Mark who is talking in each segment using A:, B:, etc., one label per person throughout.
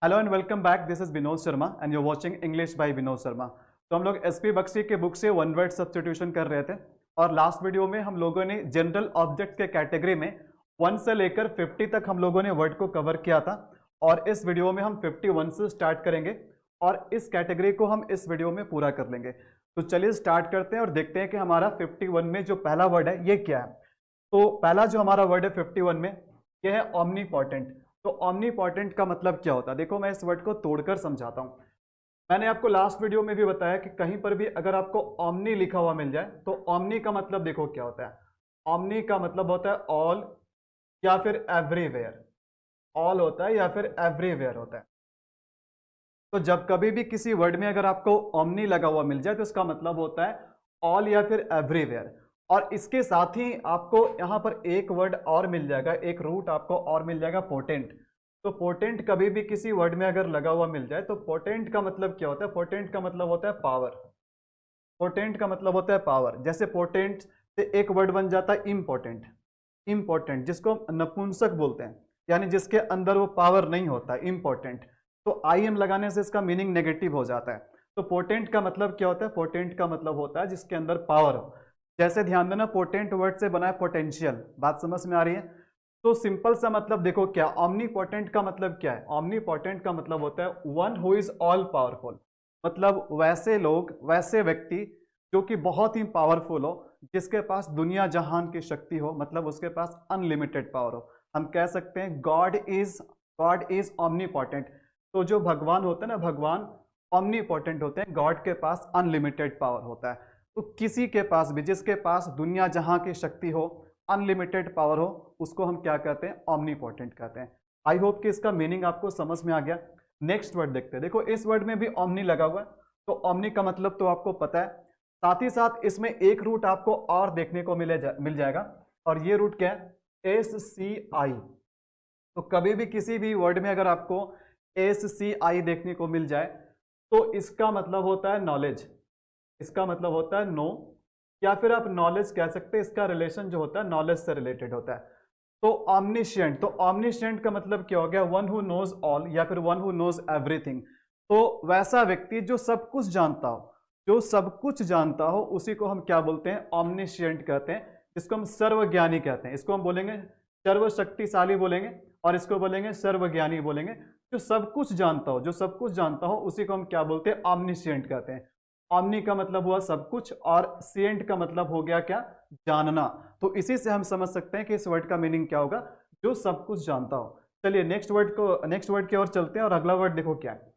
A: Hello and welcome back. This is Vinod Sharma and you watching English by Vinod Sharma. तो हम लोग SP Bakshi के बुक से वन वर्ड सब्स्टिट्यूशन कर रहे थे और लास्ट वीडियो में हम लोगों ने जनरल ऑब्जेक्ट के कैटेगरी में 1 से लेकर 50 तक हम लोगों ने वर्ड को कवर किया था और इस वीडियो में हम 51 से स्टार्ट करेंगे और इस कैटेगरी को हम इस वीडियो में पूरा कर लेंगे। तो चलिए स्टार्ट करते हैं और देखते हैं कि हमारा 51 में जो पहला वर्ड है ये क्या है। तो पहला जो हमारा वर्ड है 51 में ये है ऑमनीपोटेंट। तो ऑमनीपोटेंट का मतलब क्या होता है, देखो मैं इस वर्ड को तोड़कर समझाता हूं। मैंने आपको लास्ट वीडियो में भी बताया कि कहीं पर भी अगर आपको ऑमनी लिखा हुआ मिल जाए तो ऑमनी का मतलब देखो क्या होता है। ऑमनी का मतलब होता है ऑल या फिर एवरीवेयर। ऑल होता है या फिर एवरीवेयर होता है। तो जब कभी भी किसी वर्ड में अगर आपको ओमनी लगा हुआ मिल जाए तो इसका मतलब होता है ऑल या फिर एवरीवेयर। और इसके साथ ही आपको यहाँ पर एक वर्ड और मिल जाएगा, एक रूट आपको और मिल जाएगा, पोटेंट। तो पोटेंट कभी भी किसी वर्ड में अगर लगा हुआ मिल जाए तो पोटेंट का मतलब क्या होता है? पोटेंट का मतलब होता है पावर। पोटेंट का मतलब होता है पावर। जैसे पोटेंट से एक वर्ड बन जाता है इम्पोर्टेंट। इम्पोर्टेंट जिसको हम नपुंसक बोलते हैं, यानी जिसके अंदर वो पावर नहीं होता, इम्पोर्टेंट। तो आई एम लगाने से इसका मीनिंग नेगेटिव हो जाता है। तो पोटेंट का मतलब क्या होता है? पोटेंट का मतलब होता है जिसके अंदर पावर हो। जैसे ध्यान देना, पोटेंट वर्ड से बना है पोटेंशियल। बात समझ में आ रही है? तो सिंपल सा मतलब देखो क्या, ऑमनीपोटेंट का मतलब क्या है? ऑमनीपोटेंट का मतलब होता है one who is all powerful. मतलब वैसे लोग, वैसे व्यक्ति जो कि बहुत ही पावरफुल हो, जिसके पास दुनिया जहान की शक्ति हो, मतलब उसके पास अनलिमिटेड पावर हो। हम कह सकते हैं गॉड इज ऑमनीपोटेंट। तो जो भगवान होते हैं ना, भगवान ऑमनीपोटेंट होते हैं, गॉड के पास अनलिमिटेड पावर होता है। तो किसी के पास भी, जिसके पास दुनिया जहां की शक्ति हो, अनलिमिटेड पावर हो, उसको हम क्या कहते हैं? ऑमनीपोटेंट कहते हैं। आई होप कि इसका मीनिंग आपको समझ में आ गया। नेक्स्ट वर्ड देखते हैं। देखो इस वर्ड में भी ओमनी लगा हुआ है, तो ओमनी का मतलब तो आपको पता है। साथ ही साथ इसमें एक रूट आपको और देखने को मिल जाएगा और ये रूट क्या है? SCI। तो कभी भी किसी भी वर्ड में अगर आपको SCI देखने को मिल जाए तो इसका मतलब होता है नॉलेज। इसका मतलब होता है नो, या फिर आप नॉलेज कह सकते हैं। इसका रिलेशन जो होता है नॉलेज से रिलेटेड होता है। तो ऑमनिशिएंट, तो ऑमनिशिएंट का मतलब क्या हो गया? वन हु नोज ऑल या फिर वन हु नोज एवरीथिंग। तो वैसा व्यक्ति जो सब कुछ जानता हो, जो सब कुछ जानता हो, उसी को हम क्या बोलते हैं? ऑमनिशिएंट कहते हैं, जिसको हम सर्वज्ञानी कहते हैं। इसको हम बोलेंगे सर्वशक्तिशाली बोलेंगे और इसको बोलेंगे सर्वज्ञानी बोलेंगे। जो सब कुछ जानता हो, जो सब कुछ जानता हो, उसी को हम क्या बोलते हैं? ऑमनिशिएंट कहते हैं। ऑमनी का मतलब हुआ सब कुछ और सिएंट का मतलब हो गया क्या? जानना। तो इसी से हम समझ सकते हैं कि इस वर्ड का मीनिंग क्या होगा? जो सब कुछ जानता हो। चलिए नेक्स्ट वर्ड की ओर चलते हैं और अगला वर्ड देखो क्या है।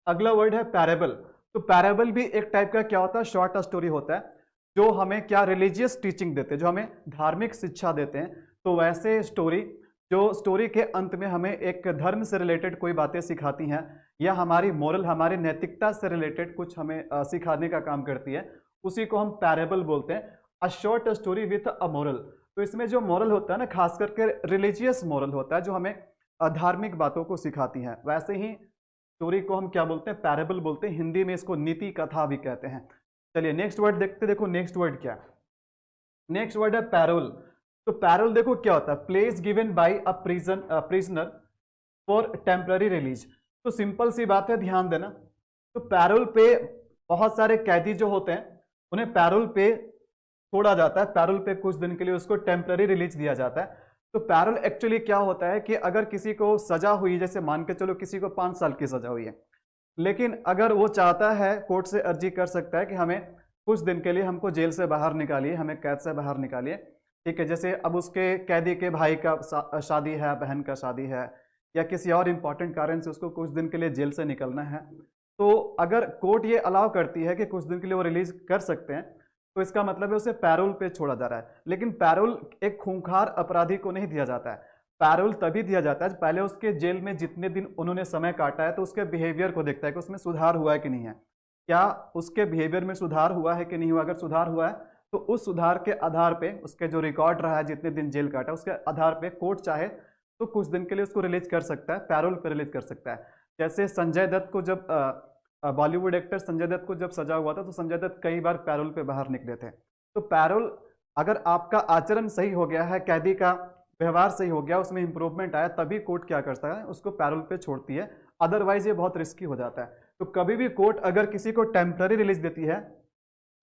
A: अगला वर्ड है पैरेबल। तो पैरेबल भी एक टाइप का क्या होता है? शॉर्ट स्टोरी होता है, जो हमें क्या रिलीजियस टीचिंग देते हैं, जो हमें धार्मिक शिक्षा देते हैं। तो वैसे स्टोरी, जो स्टोरी के अंत में हमें एक धर्म से रिलेटेड कोई बातें सिखाती हैं या हमारी मोरल, हमारी नैतिकता से रिलेटेड कुछ हमें सिखाने का काम करती है, उसी को हम पैरेबल बोलते हैं। A short story with a moral. तो इसमें जो मोरल होता है ना, खास करके रिलीजियस मोरल होता है, जो हमें धार्मिक बातों को सिखाती हैं। वैसे ही स्टोरी को हम क्या बोलते हैं? पैरेबल बोलते हैं। हिंदी में इसको नीति कथा भी कहते हैं। चलिए नेक्स्ट वर्ड देखते। देखो नेक्स्ट वर्ड क्या है। नेक्स्ट वर्ड है पैरोल। तो पैरोल देखो क्या होता है? Place given by a prisoner for temporary release. तो सिंपल सी बात है, ध्यान देना। तो पैरोल पे बहुत सारे कैदी जो होते हैं उन्हें पैरोल पे छोड़ा जाता है। पैरोल पे कुछ दिन के लिए उसको टेम्पररी रिलीज दिया जाता है। तो पैरोल एक्चुअली क्या होता है कि अगर किसी को सजा हुई, जैसे मान के चलो किसी को 5 साल की सजा हुई है, लेकिन अगर वो चाहता है, कोर्ट से अर्जी कर सकता है कि हमें कुछ दिन के लिए हमको जेल से बाहर निकालिए, हमें कैद से बाहर निकालिए। ठीक है, जैसे अब उसके कैदी के भाई का शादी है, बहन का शादी है, या किसी और इम्पोर्टेंट कारण से उसको कुछ दिन के लिए जेल से निकलना है, तो अगर कोर्ट ये अलाउ करती है कि कुछ दिन के लिए वो रिलीज कर सकते हैं, तो इसका मतलब है उसे पैरोल पे छोड़ा जा रहा है। लेकिन पैरोल एक खूंखार अपराधी को नहीं दिया जाता है। पैरोल तभी दिया जाता है पहले उसके जेल में जितने दिन उन्होंने समय काटा है तो उसके बिहेवियर को देखता है कि उसमें सुधार हुआ है कि नहीं है, क्या उसके बिहेवियर में सुधार हुआ है कि नहीं हुआ। अगर सुधार हुआ है तो उस सुधार के आधार पे, उसके जो रिकॉर्ड रहा है, जितने दिन जेल काटा, उसके आधार पे कोर्ट चाहे तो कुछ दिन के लिए उसको रिलीज कर सकता है, पैरोल पर रिलीज कर सकता है। जैसे संजय दत्त को जब बॉलीवुड एक्टर संजय दत्त को जब सजा हुआ था तो संजय दत्त कई बार पैरोल पे बाहर निकले थे। तो पैरोल, अगर आपका आचरण सही हो गया है, कैदी का व्यवहार सही हो गया, उसमें इंप्रूवमेंट आया, तभी कोर्ट क्या करता है? उसको पैरोल पे छोड़ती है अदरवाइज ये बहुत रिस्की हो जाता है। तो कभी भी कोर्ट अगर किसी को टेम्पररी रिलीज देती है,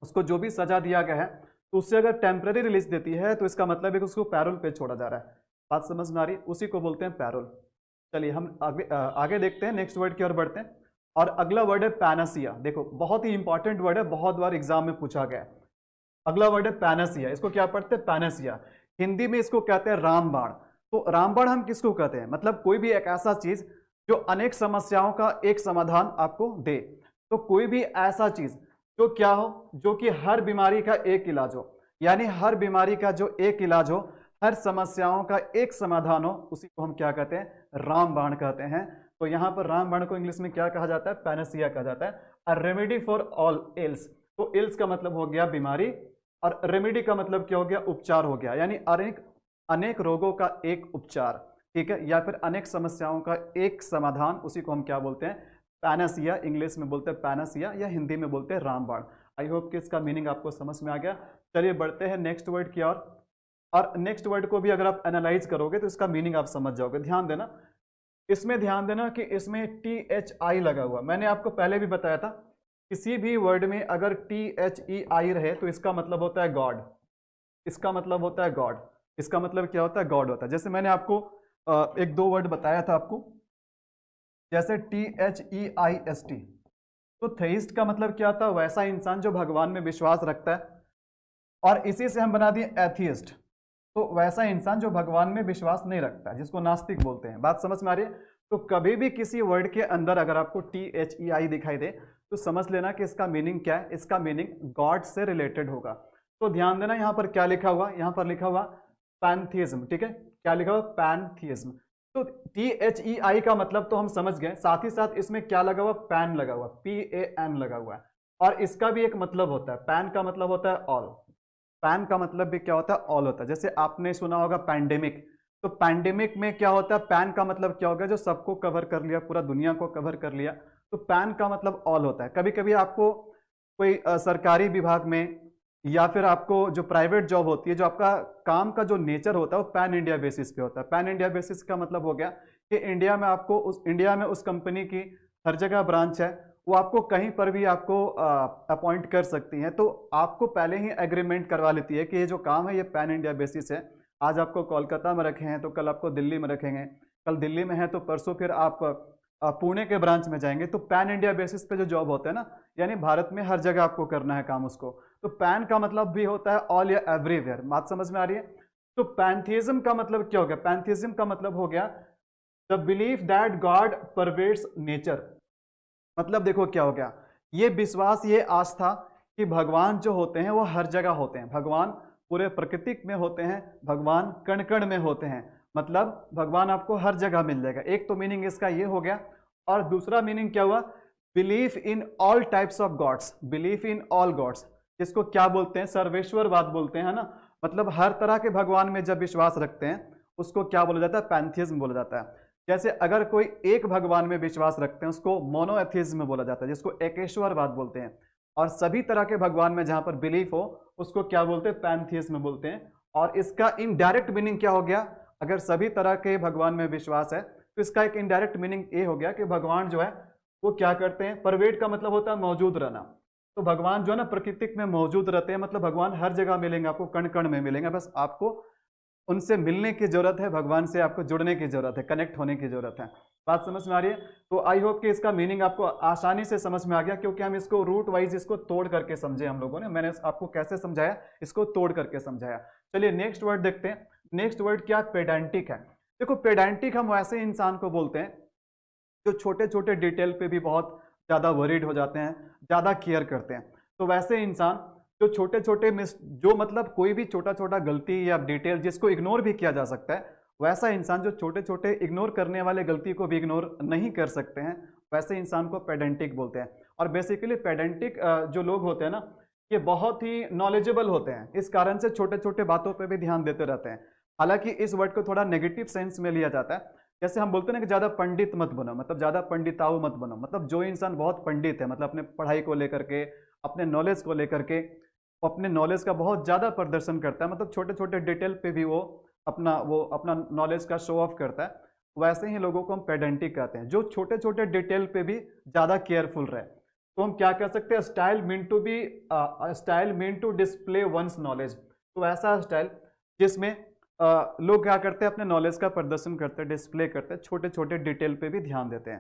A: उसको जो भी सजा दिया गया है तो उससे अगर टेम्पररी रिलीज देती है तो इसका मतलब है कि उसको पैरोल पे छोड़ा जा रहा है। बात समझ में आ रही? उसी को बोलते हैं पैरोल। चलिए हम आगे देखते हैं, नेक्स्ट वर्ड की ओर बढ़ते हैं। और अगला वर्ड है पैनासिया। देखो बहुत ही इंपॉर्टेंट वर्ड है, बहुत बार एग्जाम में पूछा गया है। अगला वर्ड है पैनासिया। इसको क्या पढ़ते हैं? पैनासिया। हिंदी में इसको कहते हैं रामबाण। तो रामबाण हम किसको कहते हैं? मतलब कोई भी एक ऐसा चीज जो अनेक समस्याओं का एक समाधान आपको दे। तो कोई भी ऐसा चीज जो क्या हो, जो कि हर बीमारी का एक इलाज हो, यानी हर बीमारी का जो एक इलाज हो, हर समस्याओं का एक समाधान हो, उसी को हम क्या कहते हैं? रामबाण कहते हैं। तो यहां पर रामबाण को इंग्लिश में क्या कहा जाता है? पैनासिया कहा जाता है। A remedy for all ills. तो इल्स का मतलब हो गया बीमारी, और रेमेडी का मतलब क्या हो गया? उपचार हो गया, यानी अनेक रोगों का एक उपचार, ठीक है, या फिर अनेक समस्याओं का एक समाधान, उसी को हम क्या बोलते हैं? पैनासिया। इंग्लिश में बोलते हैं पैनासिया, या हिंदी में बोलते हैं रामबाण। आई होप कि इसका मीनिंग आपको समझ में आ गया। चलिए बढ़ते हैं नेक्स्ट वर्ड की ओर। और नेक्स्ट वर्ड को भी अगर आप एनालाइज करोगे तो इसका मीनिंग आप समझ जाओगे। ध्यान देना, इसमें ध्यान देना कि इसमें THI लगा हुआ। मैंने आपको पहले भी बताया था, किसी भी वर्ड में अगर THEI रहे तो इसका मतलब होता है गॉड। इसका मतलब होता है गॉड। इसका मतलब क्या होता है? गॉड होता है। जैसे मैंने आपको एक दो वर्ड बताया था आपको, जैसे THEIST। तो थेइस्ट का मतलब क्या था? वैसा इंसान जो भगवान में विश्वास रखता है, और इसी से हम बना दिए एथियस्ट। तो वैसा इंसान जो भगवान में विश्वास नहीं रखता है, जिसको नास्तिक बोलते हैं। बात समझ में आ रही है? तो कभी भी किसी वर्ड के अंदर अगर आपको THEI दिखाई दे तो समझ लेना कि इसका मीनिंग क्या है? इसका मीनिंग गॉड से रिलेटेड होगा। तो ध्यान देना, यहां पर क्या लिखा हुआ? यहां पर लिखा हुआ पैंथिज्म, ठीक है। क्या लिखा हुआ? पैंथिज्म। तो THEI का मतलब तो हम समझ गए, साथ ही साथ इसमें क्या लगा हुआ? पैन लगा हुआ, PAN लगा हुआ है। और इसका भी एक मतलब होता है, पैन का मतलब होता है ऑल। पैन का मतलब भी क्या होता है? ऑल होता है। जैसे आपने सुना होगा पैंडेमिक, तो पैंडेमिक में क्या होता है? पैन का मतलब क्या होगा? जो सबको कवर कर लिया, पूरा दुनिया को कवर कर लिया। तो पैन का मतलब ऑल होता है। कभी कभी आपको कोई सरकारी विभाग में या फिर आपको जो प्राइवेट जॉब होती है, जो आपका काम का जो नेचर होता है वो पैन इंडिया बेसिस पे होता है। पैन इंडिया बेसिस का मतलब हो गया कि इंडिया में उस कंपनी की हर जगह ब्रांच है, वो आपको कहीं पर भी आपको अपॉइंट कर सकती हैं। तो आपको पहले ही एग्रीमेंट करवा लेती है कि ये जो काम है ये पैन इंडिया बेसिस है। आज आपको कोलकाता में रखे हैं तो कल आपको दिल्ली में रखेंगे, कल दिल्ली में है तो परसों फिर आप पुणे के ब्रांच में जाएंगे। तो पैन इंडिया बेसिस पे जो जॉब होता है ना, यानी भारत में हर जगह आपको करना है काम उसको। तो पैन का मतलब भी होता है ऑल या एवरीवेयर। बात समझ में आ रही है? तो पैंथिज्म का मतलब क्या हो गया? पैंथिज्म का मतलब हो गया the belief that God pervades nature. मतलब देखो क्या हो गया, ये विश्वास, ये आस्था कि भगवान जो होते हैं वो हर जगह होते हैं। भगवान पूरे प्रकृति में होते हैं, भगवान कण कण में होते हैं। मतलब भगवान आपको हर जगह मिल जाएगा। एक तो मीनिंग इसका ये हो गया, और दूसरा मीनिंग क्या हुआ? Belief in all types of gods. Belief in all gods, जिसको क्या बोलते हैं? सर्वेश्वरवाद बोलते हैं ना। मतलब हर तरह के भगवान में जब विश्वास रखते हैं उसको क्या बोला जाता है? पैंथिज्म बोला जाता है। जैसे अगर कोई एक भगवान में विश्वास रखते हैं उसको मोनोएथिज्म बोला जाता है, जिसको एकेश्वरवाद बोलते हैं। और सभी तरह के भगवान में जहां पर बिलीफ हो उसको क्या बोलते हैं? पैंथिज्म बोलते हैं। और इसका इनडायरेक्ट मीनिंग क्या हो गया? अगर सभी तरह के भगवान में विश्वास है तो इसका एक इनडायरेक्ट मीनिंग ये हो गया कि भगवान जो है वो क्या करते हैं? परवेड का मतलब होता है मौजूद रहना। तो भगवान जो है ना प्रकृति में मौजूद रहते हैं, मतलब भगवान हर जगह मिलेंगे आपको, कण कण में मिलेंगे। बस आपको उनसे मिलने की जरूरत है, भगवान से आपको जुड़ने की जरूरत है, कनेक्ट होने की जरूरत है। बात समझ में आ रही है? तो आई होप कि इसका मीनिंग आपको आसानी से समझ में आ गया, क्योंकि हम इसको रूट वाइज इसको तोड़ करके समझे हम लोगों ने। मैंने आपको कैसे समझाया? इसको तोड़ करके समझाया। चलिए नेक्स्ट वर्ड देखते हैं। नेक्स्ट वर्ड क्या? पेडेंटिक है। देखो पेडेंटिक हम वैसे इंसान को बोलते हैं जो छोटे छोटे डिटेल पे भी बहुत ज्यादा वरीड हो जाते हैं, ज्यादा केयर करते हैं। तो वैसे इंसान जो छोटे छोटे जो मतलब कोई भी छोटा छोटा गलती या डिटेल जिसको इग्नोर भी किया जा सकता है, वैसा इंसान जो छोटे छोटे इग्नोर करने वाले गलती को भी इग्नोर नहीं कर सकते हैं, वैसे इंसान को पेडेंटिक बोलते हैं। और बेसिकली पेडेंटिक जो लोग होते हैं ना, ये बहुत ही नॉलेजेबल होते हैं, इस कारण से छोटे छोटे बातों पे भी ध्यान देते रहते हैं। हालांकि इस वर्ड को थोड़ा नेगेटिव सेंस में लिया जाता है। जैसे हम बोलते हैं ना कि ज्यादा पंडित मत बनो, मतलब ज्यादा पंडिताऊ मत बनो। मतलब जो इंसान बहुत पंडित है, मतलब अपने पढ़ाई को लेकर के, अपने नॉलेज को लेकर के, अपने नॉलेज का बहुत ज्यादा प्रदर्शन करता है, मतलब छोटे छोटे डिटेल पे भी वो अपना नॉलेज का शो ऑफ करता है, वैसे ही लोगों को हम पेडेंटिक कहते हैं, जो छोटे छोटे डिटेल पे भी ज्यादा केयरफुल रहे। तो हम क्या कह सकते हैं, style mean to display one's knowledge. तो ऐसा स्टाइल जिसमें लोग क्या करते हैं, अपने नॉलेज का प्रदर्शन करते हैं, डिस्प्ले करते हैं, छोटे छोटे डिटेल पे भी ध्यान देते हैं।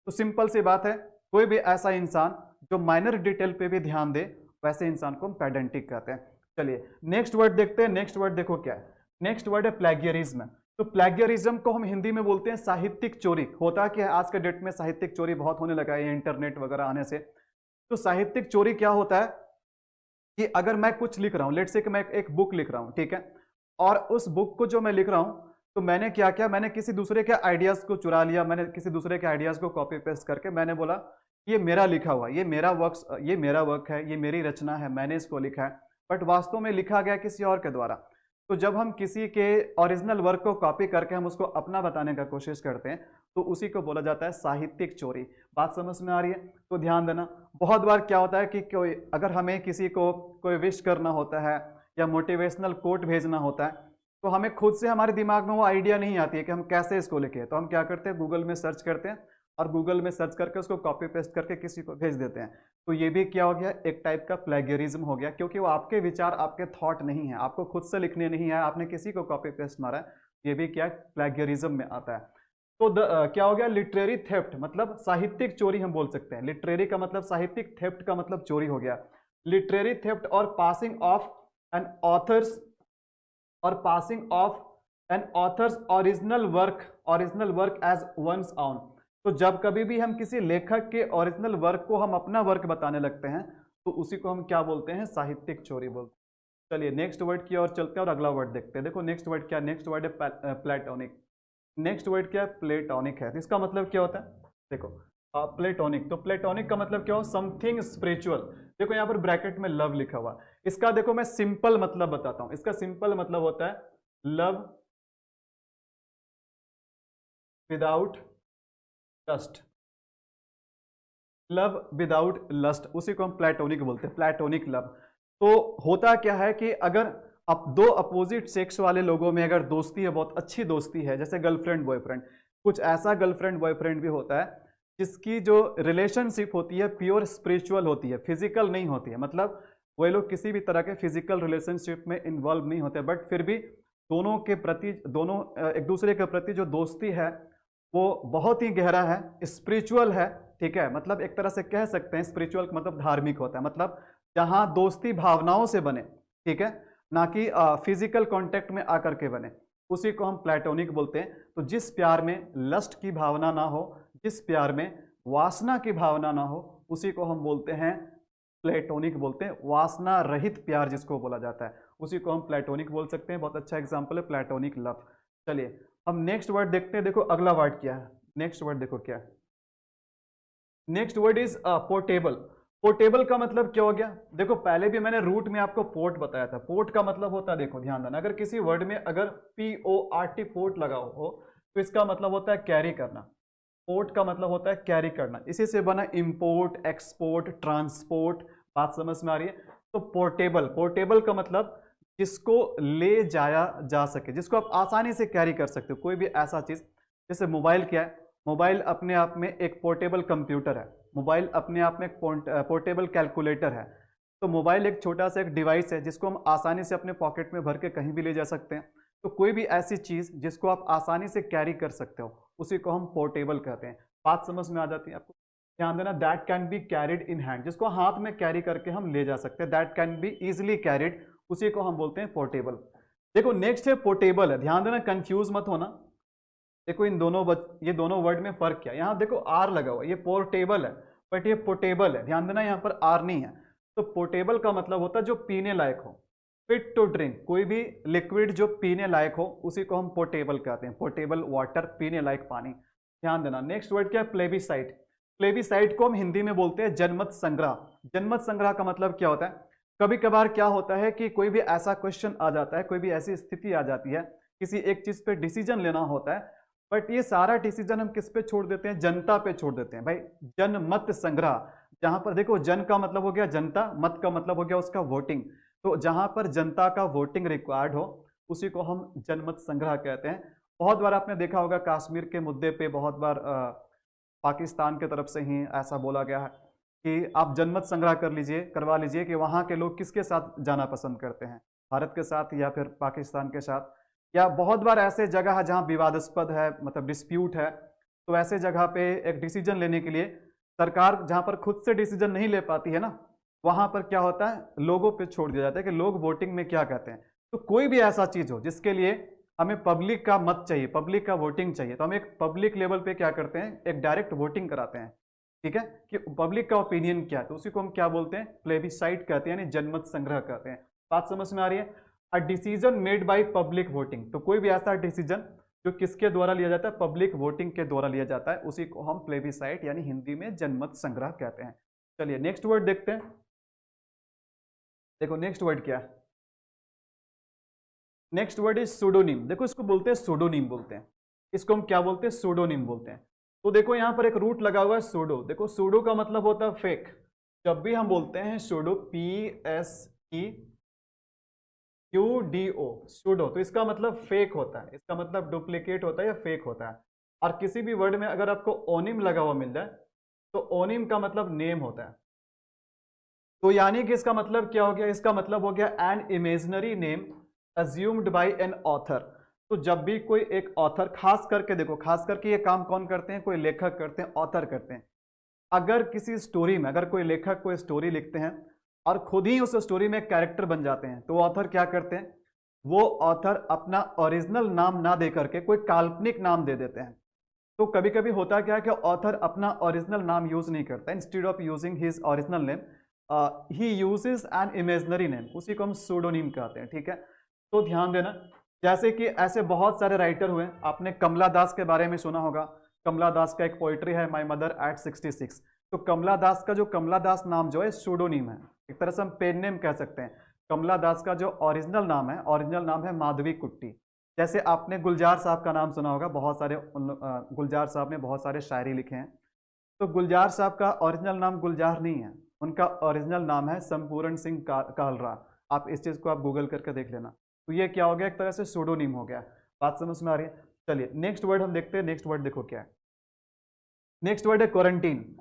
A: तो सिंपल सी बात है, कोई भी ऐसा इंसान जो माइनर डिटेल पे भी ध्यान दे, वैसे इंसान को हम पेडेंटिक कहते हैं। चलिए नेक्स्ट वर्ड देखते हैं। नेक्स्ट वर्ड देखो क्या है, नेक्स्ट वर्ड है प्लेगियरिज्म। तो प्लेगियरिज्म को हम हिंदी में बोलते हैं साहित्यिक चोरी। होता क्या है, आज के डेट में साहित्यिक चोरी बहुत होने लगा है इंटरनेट वगैरह आने से। तो साहित्यिक चोरी क्या होता है कि अगर मैं कुछ लिख रहा हूं, लेट्स से कि मैं एक बुक लिख रहा हूं, ठीक है, और उस बुक को जो मैं लिख रहा हूं, तो मैंने क्या किया, मैंने किसी दूसरे के आइडियाज को चुरा लिया, मैंने किसी दूसरे के आइडियाज को कॉपी पेस्ट करके मैंने बोला ये मेरा लिखा हुआ, ये मेरा वर्क है, ये मेरी रचना है, मैंने इसको लिखा है, बट वास्तव में लिखा गया किसी और के द्वारा। तो जब हम किसी के ओरिजिनल वर्क को कॉपी करके हम उसको अपना बताने का कोशिश करते हैं, तो उसी को बोला जाता है साहित्यिक चोरी। बात समझ में आ रही है? तो ध्यान देना, बहुत बार क्या होता है कि कोई अगर हमें किसी को कोई विश करना होता है या मोटिवेशनल कोट भेजना होता है, तो हमें खुद से हमारे दिमाग में वो आइडिया नहीं आती है कि हम कैसे इसको लिखें। तो हम क्या करते हैं, गूगल में सर्च करते हैं और गूगल में सर्च करके उसको कॉपी पेस्ट करके किसी को भेज देते हैं। तो ये भी क्या हो गया, एक टाइप का प्लेगियरिज्म हो गया, क्योंकि वो आपके विचार, आपके थॉट नहीं है, आपको खुद से लिखने नहीं है, आपने किसी को कॉपी पेस्ट मारा है। ये भी क्या प्लेगियरिज्म में आता है। तो क्या हो गया, लिटरेरी थेफ्ट, मतलब साहित्यिक चोरी हम बोल सकते हैं। लिटरेरी का मतलब साहित्यिक, थेफ्ट का मतलब चोरी हो गया। लिटरेरी थेफ्ट और passing off an author's original work as one's own. तो जब कभी भी हम किसी लेखक के ओरिजिनल वर्क को हम अपना वर्क बताने लगते हैं, तो उसी को हम क्या बोलते हैं, साहित्यिक चोरी बोलते हैं। चलिए नेक्स्ट वर्ड की ओर चलते हैं और अगला वर्ड देखते हैं। देखो नेक्स्ट वर्ड क्या, नेक्स्ट वर्ड है प्लेटोनिक। नेक्स्ट वर्ड क्या है, प्लेटोनिक है। इसका मतलब क्या होता है, देखो प्लेटोनिक, तो प्लेटोनिक का मतलब क्या हो, समथिंग स्पिरिचुअल। देखो यहाँ पर ब्रैकेट में लव लिखा हुआ, इसका देखो मैं सिंपल मतलब बताता हूं। इसका सिंपल मतलब होता है love without lust, love without lust, उसी को हम प्लेटोनिक बोलते हैं, प्लेटोनिक लव। तो होता क्या है कि अगर अब दो अपोजिट सेक्स वाले लोगों में अगर दोस्ती है, बहुत अच्छी दोस्ती है, जैसे गर्लफ्रेंड बॉयफ्रेंड, कुछ ऐसा गर्लफ्रेंड बॉयफ्रेंड भी होता है जिसकी जो रिलेशनशिप होती है प्योर स्पिरिचुअल होती है, फिजिकल नहीं होती है। मतलब वही लोग किसी भी तरह के फिजिकल रिलेशनशिप में इन्वॉल्व नहीं होते, बट फिर भी दोनों एक दूसरे के प्रति जो दोस्ती है वो बहुत ही गहरा है, स्पिरिचुअल है, ठीक है। मतलब एक तरह से कह सकते हैं स्पिरिचुअल मतलब धार्मिक होता है, मतलब जहां दोस्ती भावनाओं से बने, ठीक है, ना कि फिजिकल कांटेक्ट में आकर के बने, उसी को हम प्लेटोनिक बोलते हैं। तो जिस प्यार में लस्ट की भावना ना हो, जिस प्यार में वासना की भावना ना हो, उसी को हम बोलते हैं प्लेटोनिक बोलते हैं। वासना रहित प्यार जिसको बोला जाता है, उसी को हम प्लेटोनिक बोल सकते हैं। बहुत अच्छा एग्जांपल है प्लेटोनिक लव। चलिए हम नेक्स्ट वर्ड देखते हैं। देखो अगला वर्ड क्या है, नेक्स्ट वर्ड देखो क्या है, next word is portable. Portable का मतलब क्या हो गया, देखो पहले भी मैंने रूट में आपको पोर्ट बताया था। पोर्ट का मतलब होता है, देखो ध्यान देना, अगर किसी वर्ड में अगर PORT पोर्ट लगा हो तो इसका मतलब होता है कैरी करना। पोर्ट का मतलब होता है कैरी करना, इसी से बना इंपोर्ट, एक्सपोर्ट, ट्रांसपोर्ट। बात समझ में आ रही है? तो पोर्टेबल, पोर्टेबल का मतलब जिसको ले जाया जा सके, जिसको आप आसानी से कैरी कर सकते हो। कोई भी ऐसा चीज, जैसे मोबाइल क्या है, मोबाइल अपने आप में एक पोर्टेबल कंप्यूटर है, मोबाइल अपने आप में एक पोर्टेबल कैलकुलेटर है। तो मोबाइल एक छोटा सा एक डिवाइस है जिसको हम आसानी से अपने पॉकेट में भर के कहीं भी ले जा सकते हैं। तो कोई भी ऐसी चीज जिसको आप आसानी से कैरी कर सकते हो, उसी को हम पोर्टेबल कहते हैं। बात समझ में आ जाती है आपको? ध्यान देना, that can be carried in hand, जिसको हाथ में कैरी करके हम ले जा सकते हैं, that can be easily carried, उसी को हम बोलते हैं पोर्टेबल। देखो नेक्स्ट है पोर्टेबल है, ध्यान देना, कंफ्यूज मत होना। देखो इन दोनों ये दोनों वर्ड में फर्क क्या है, यहाँ देखो आर लगा हुआ, ये पोर्टेबल है बट ये पोर्टेबल है, ध्यान देना यहाँ पर आर नहीं है। तो पोर्टेबल का मतलब होता है जो पीने लायक हो, फिट टू ड्रिंक, कोई भी लिक्विड जो पीने लायक हो, उसी को हम पोर्टेबल कहते हैं, पोर्टेबल वाटर, पीने लायक पानी। ध्यान देना। नेक्स्ट वर्ड क्या है, प्लेबिसाइट। प्लेबिसाइट को हम हिंदी में बोलते हैं जनमत संग्रह। जनमत संग्रह का मतलब क्या होता है, कभी कभार क्या होता है कि कोई भी ऐसा क्वेश्चन आ जाता है, कोई भी ऐसी स्थिति आ जाती है, किसी एक चीज पे डिसीजन लेना होता है, बट ये सारा डिसीजन हम किस पे छोड़ देते हैं, जनता पे छोड़ देते हैं। भाई जनमत संग्रह, जहां पर देखो जन का मतलब हो गया जनता, मत का मतलब हो गया उसका वोटिंग, तो जहां पर जनता का वोटिंग रिक्वायर्ड हो, उसी को हम जनमत संग्रह कहते हैं। बहुत बार आपने देखा होगा कश्मीर के मुद्दे पे बहुत बार पाकिस्तान की तरफ से ही ऐसा बोला गया है कि आप जनमत संग्रह करवा लीजिए कि वहाँ के लोग किसके साथ जाना पसंद करते हैं, भारत के साथ या फिर पाकिस्तान के साथ। या बहुत बार ऐसे जगह है जहाँ विवादास्पद है, मतलब डिस्प्यूट है, तो ऐसे जगह पे एक डिसीजन लेने के लिए सरकार जहाँ पर खुद से डिसीजन नहीं ले पाती है ना, वहाँ पर क्या होता है, लोगों पे छोड़ दिया जाता है कि लोग वोटिंग में क्या कहते हैं। तो कोई भी ऐसा चीज़ हो जिसके लिए हमें पब्लिक का मत चाहिए, पब्लिक का वोटिंग चाहिए, तो हम एक पब्लिक लेवल पे क्या करते हैं, एक डायरेक्ट वोटिंग कराते हैं, ठीक है, कि पब्लिक का ओपिनियन क्या है, तो उसी को हम क्या बोलते हैं, प्लेबिसाइट कहते हैं, यानी जनमत संग्रह कहते हैं। बात समझ में आ रही है? A decision made by public voting, तो कोई भी ऐसा डिसीजन जो किसके द्वारा लिया जाता है, पब्लिक वोटिंग के द्वारा लिया जाता है, उसी को हम प्लेबिसाइट यानी हिंदी में जनमत संग्रह कहते हैं। चलिए नेक्स्ट वर्ड देखते हैं। देखो नेक्स्ट वर्ड क्या है, नेक्स्ट वर्ड इज सूडोनिम। देखो इसको बोलते हैं सूडोनिम बोलते हैं, इसको हम क्या बोलते हैं, सूडोनिम बोलते हैं। तो देखो यहाँ पर एक रूट लगा हुआ है सूडो, देखो सूडो का मतलब होता है फेक। जब भी हम बोलते हैं सूडो, PSEQDO, सूडो, तो इसका मतलब फेक होता है, इसका मतलब डुप्लीकेट होता है या फेक होता है। और किसी भी वर्ड में अगर आपको ओनिम लगा हुआ मिल जाए तो ओनिम का मतलब नेम होता है। तो यानी कि इसका मतलब क्या हो गया, इसका मतलब हो गया an imaginary name assumed by an author. तो जब भी कोई एक ऑथर, खास करके देखो, खास करके ये काम कौन करते हैं, कोई लेखक करते हैं, ऑथर करते हैं। अगर किसी स्टोरी में, अगर कोई लेखक कोई स्टोरी लिखते हैं और खुद ही उस स्टोरी में कैरेक्टर बन जाते हैं, तो ऑथर क्या करते हैं, वो ऑथर अपना ओरिजिनल नाम ना दे करके कोई काल्पनिक नाम दे देते हैं। तो कभी कभी होता क्या है कि ऑथर अपना ओरिजिनल नाम यूज नहीं करता, instead of using his original name he uses N imaginary name, उसी को हम सूडोनिम कहते हैं, ठीक है। तो ध्यान देना, जैसे कि ऐसे बहुत सारे राइटर हुए, आपने कमला दास के बारे में सुना होगा। कमला दास का एक पोइट्री है माय मदर एट 66। तो कमला दास का जो कमला दास नाम जो है सूडोनिम है, एक तरह से हम पेन नेम कह सकते हैं। कमला दास का जो ओरिजिनल नाम है, ओरिजिनल नाम है माधवी कुट्टी। जैसे आपने गुलजार साहब का नाम सुना होगा, बहुत सारे गुलजार साहब ने बहुत सारे शायरी लिखे हैं। तो गुलजार साहब का ओरिजिनल नाम गुलजार नहीं है, उनका ओरिजिनल नाम है संपूर्ण सिंह कालरा। आप इस चीज़ को आप गूगल करके देख लेना। तो ये क्या हो गया, एक तरह से सूडोनिम हो गया। बात समझ में आ रही है? चलिए नेक्स्ट वर्ड हम देखते हैं। नेक्स्ट वर्ड देखो क्या है, नेक्स्ट वर्ड है क्वारंटीन।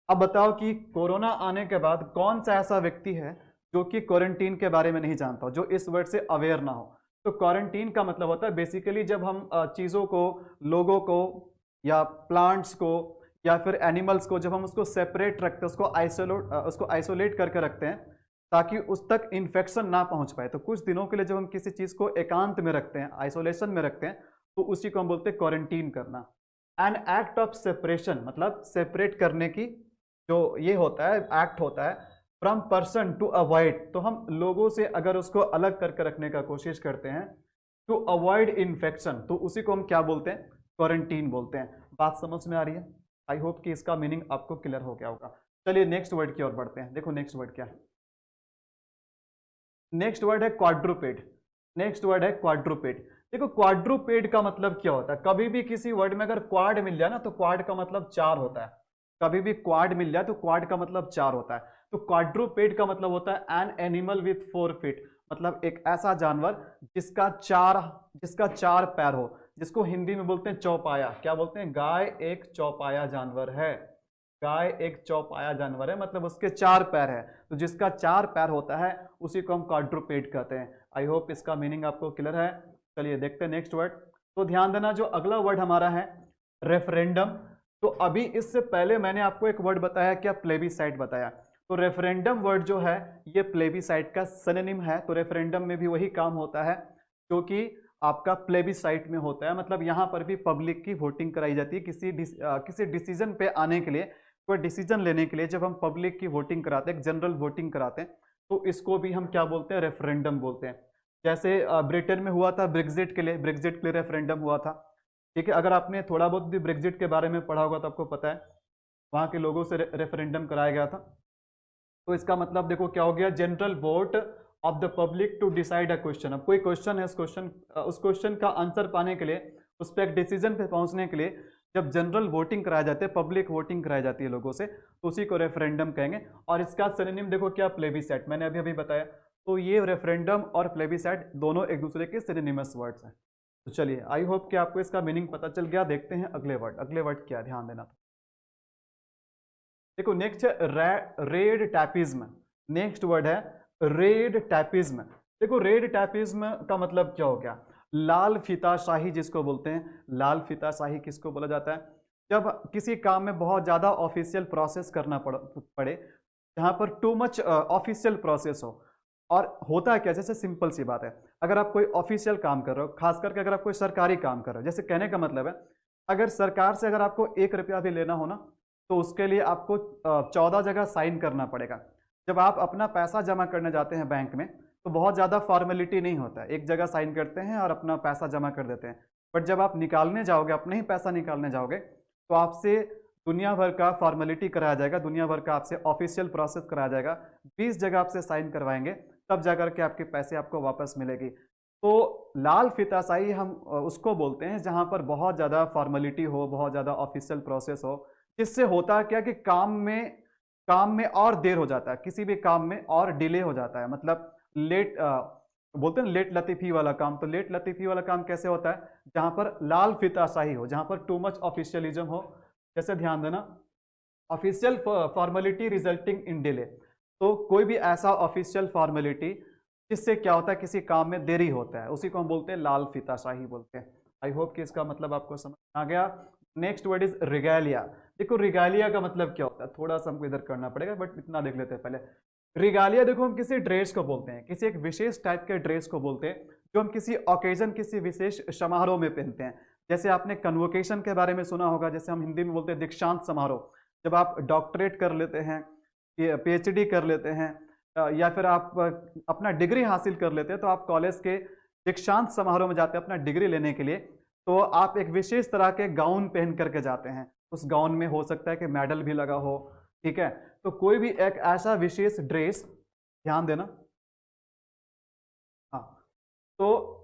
A: अब बताओ कि कोरोना आने के बाद कौन सा ऐसा व्यक्ति है जो कि क्वारंटीन के बारे में नहीं जानता हो, जो इस वर्ड से अवेयर ना हो। तो क्वारंटीन का मतलब होता है बेसिकली जब हम चीज़ों को, लोगों को या प्लांट्स को या फिर एनिमल्स को, जब हम उसको सेपरेट रखते हैं, उसको आइसोलेट करके रखते हैं ताकि उस तक इन्फेक्शन ना पहुंच पाए। तो कुछ दिनों के लिए जब हम किसी चीज़ को एकांत में रखते हैं, आइसोलेशन में रखते हैं, तो उसी को हम बोलते हैं क्वारंटीन करना। एन एक्ट ऑफ सेपरेशन, मतलब सेपरेट करने की जो ये होता है, एक्ट होता है फ्रॉम पर्सन टू अवॉइड। तो हम लोगों से अगर उसको अलग करके रखने का कोशिश करते हैं टू अवॉइड इन्फेक्शन, तो उसी को हम क्या बोलते हैं, क्वारंटीन बोलते हैं। बात समझ में आ रही है? आई होप कि इसका मीनिंग आपको क्लियर हो गया होगा। चलिए नेक्स्ट वर्ड की ओर बढ़ते हैं। देखो नेक्स्ट वर्ड क्या है, नेक्स्ट वर्ड है क्वाड्रुपेड। नेक्स्ट वर्ड है क्वाड्रुपेड। देखो क्वाड्रुपेड का मतलब क्या होता है, कभी भी किसी वर्ड में अगर क्वाड मिल जाए ना, तो क्वाड का मतलब चार होता है। कभी भी क्वाड मिल जाए तो क्वाड का मतलब चार होता है। तो क्वाड्रुपेड का मतलब होता है एन एनिमल विथ 4 फीट, मतलब एक ऐसा जानवर जिसका चार पैर हो, जिसको हिंदी में बोलते हैं चौपाया। क्या बोलते हैं? गाय एक चौपाया जानवर है। गाय एक चौपाया जानवर है, मतलब उसके चार पैर है। तो जिसका चार पैर होता है उसी को हम क्वाड्रुपेड कहते हैं। आई होप इसका मीनिंग आपको क्लियर है। चलिए देखते हैं नेक्स्ट वर्ड। तो ध्यान देना, जो अगला वर्ड हमारा है रेफरेंडम। तो अभी इससे पहले मैंने आपको एक वर्ड बताया, क्या, प्लेबिसाइट बताया। तो रेफरेंडम वर्ड जो है ये प्लेबिसाइट का सिनोनिम है। तो रेफरेंडम में भी वही काम होता है जो कि आपका प्लेबिसाइट में होता है, मतलब यहाँ पर भी पब्लिक की वोटिंग कराई जाती है किसी डिसीजन पे आने के लिए, कोई डिसीजन लेने के लिए। जब हम पब्लिक की वोटिंग कराते हैं, जनरल वोटिंग कराते हैं, तो इसको भी हम क्या बोलते हैं, रेफरेंडम बोलते हैं। जैसे ब्रिटेन में हुआ था ब्रेग्जिट के लिए रेफरेंडम हुआ था, ठीक है। अगर आपने थोड़ा बहुत भी ब्रेग्जिट के बारे में पढ़ा होगा तो आपको पता है वहाँ के लोगों से रेफरेंडम कराया गया था। तो इसका मतलब देखो क्या हो गया, general vote of the public to decide a question. अब कोई क्वेश्चन है, उस क्वेश्चन का आंसर पाने के लिए, उस पर एक डिसीजन पे पहुंचने के लिए जब जनरल वोटिंग कराए जाते हैं, पब्लिक वोटिंग कराई जाती है लोगों से, तो उसी को रेफरेंडम कहेंगे। और इसका सिनोनिम देखो क्या, प्लेबिसाइट, मैंने अभी बताया। तो ये रेफरेंडम और प्लेबिसाइट दोनों एक दूसरे के सिनोनिमस वर्ड्स हैं। तो चलिए, आई होप कि आपको इसका मीनिंग पता चल गया। देखते हैं अगले वर्ड। अगले वर्ड क्या है, ध्यान देना। देखो नेक्स्ट है रेड टैपिज्म। नेक्स्ट वर्ड है रेड टैपिज्म। देखो रेड टैपिज्म का मतलब क्या हो गया? लाल फीताशाही जिसको बोलते हैं। लाल फीताशाही किसको बोला जाता है? जब किसी काम में बहुत ज़्यादा ऑफिशियल प्रोसेस करना पड़े, जहाँ पर टू मच ऑफिशियल प्रोसेस हो। और होता क्या, जैसे सिंपल सी बात है, अगर आप कोई ऑफिशियल काम कर रहे हो, खास करके अगर आप कोई सरकारी काम कर रहे हो, जैसे कहने का मतलब है अगर सरकार से अगर आपको 1 रुपया भी लेना हो ना, तो उसके लिए आपको 14 जगह साइन करना पड़ेगा। जब आप अपना पैसा जमा करने जाते हैं बैंक में, तो बहुत ज़्यादा फॉर्मेलिटी नहीं होता है, एक जगह साइन करते हैं और अपना पैसा जमा कर देते हैं। बट जब आप निकालने जाओगे, अपने ही पैसा निकालने जाओगे, तो आपसे दुनिया भर का फॉर्मेलिटी कराया जाएगा, दुनिया भर का आपसे ऑफिशियल प्रोसेस कराया जाएगा। 20 जगह आपसे साइन करवाएंगे, तब जाकर के आपके पैसे आपको वापस मिलेगी। तो लाल फीताशाही हम उसको बोलते हैं जहां पर बहुत ज़्यादा फॉर्मेलिटी हो, बहुत ज़्यादा ऑफिशियल प्रोसेस हो, जिससे होता क्या कि काम में और देर हो जाता है, किसी भी काम में और डिले हो जाता है। मतलब लेट बोलते हैं लेट लतीफ़ी वाला काम। तो लेट लतीफ़ी वाला काम कैसे होता है? जहां पर लाल फीताशाही हो, जहां पर टू मच ऑफिशियलिज्म हो। जैसे ध्यान देना, official formality resulting in delay. तो कोई भी ऐसा ऑफिशियल फॉर्मेलिटी जिससे क्या होता है, किसी काम में देरी होता है, उसी को हम बोलते हैं लाल फीताशाही बोलते हैं। आई होप कि इसका मतलब आपको समझ आ गया। Next word is regalia. देखो रिगैलिया का मतलब क्या होता है, थोड़ा सा हमको इधर करना पड़ेगा, बट इतना देख लेते हैं पहले। रिगालिया देखो हम किसी ड्रेस को बोलते हैं, किसी एक विशेष टाइप के ड्रेस को बोलते हैं जो हम किसी ओकेजन, किसी विशेष समारोह में पहनते हैं। जैसे आपने कन्वोकेशन के बारे में सुना होगा, जैसे हम हिंदी में बोलते हैं दीक्षांत समारोह। जब आप डॉक्टरेट कर लेते हैं, PhD कर लेते हैं, या फिर आप अपना डिग्री हासिल कर लेते हैं, तो आप कॉलेज के दीक्षांत समारोह में जाते हैं अपना डिग्री लेने के लिए। तो आप एक विशेष तरह के गाउन पहन करके जाते हैं। उस गाउन में हो सकता है कि मेडल भी लगा हो, ठीक है। तो कोई भी एक ऐसा विशेष ड्रेस, ध्यान देना, हाँ, तो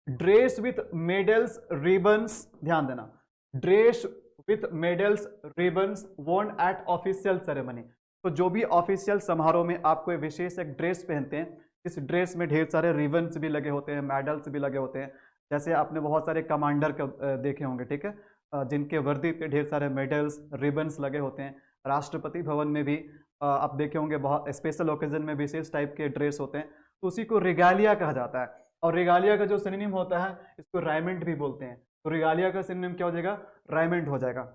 A: ड्रेस विथ मेडल्स रिबन्स, ध्यान देना, ड्रेस विथ मेडल्स रिबन्स वोन एट ऑफिशियल सेरेमनी। तो जो भी ऑफिशियल समारोह में आप कोई विशेष एक ड्रेस पहनते हैं, इस ड्रेस में ढेर सारे रिबन्स भी लगे होते हैं, मेडल्स भी लगे होते हैं। जैसे आपने बहुत सारे कमांडर देखे होंगे, ठीक है, जिनके वर्दी पे ढेर सारे मेडल्स रिबन्स लगे होते हैं। राष्ट्रपति भवन में भी आप देखे होंगे बहुत स्पेशल ओकेजन में विशेष टाइप के ड्रेस होते हैं, तो उसी को रिगालिया कहा जाता है। और रिगालिया का जो सिनोनिम होता है, इसको राइमेंट भी बोलते हैं। तो रिगालिया का सिनोनिम क्या हो जाएगा? राइमेंट हो जाएगा।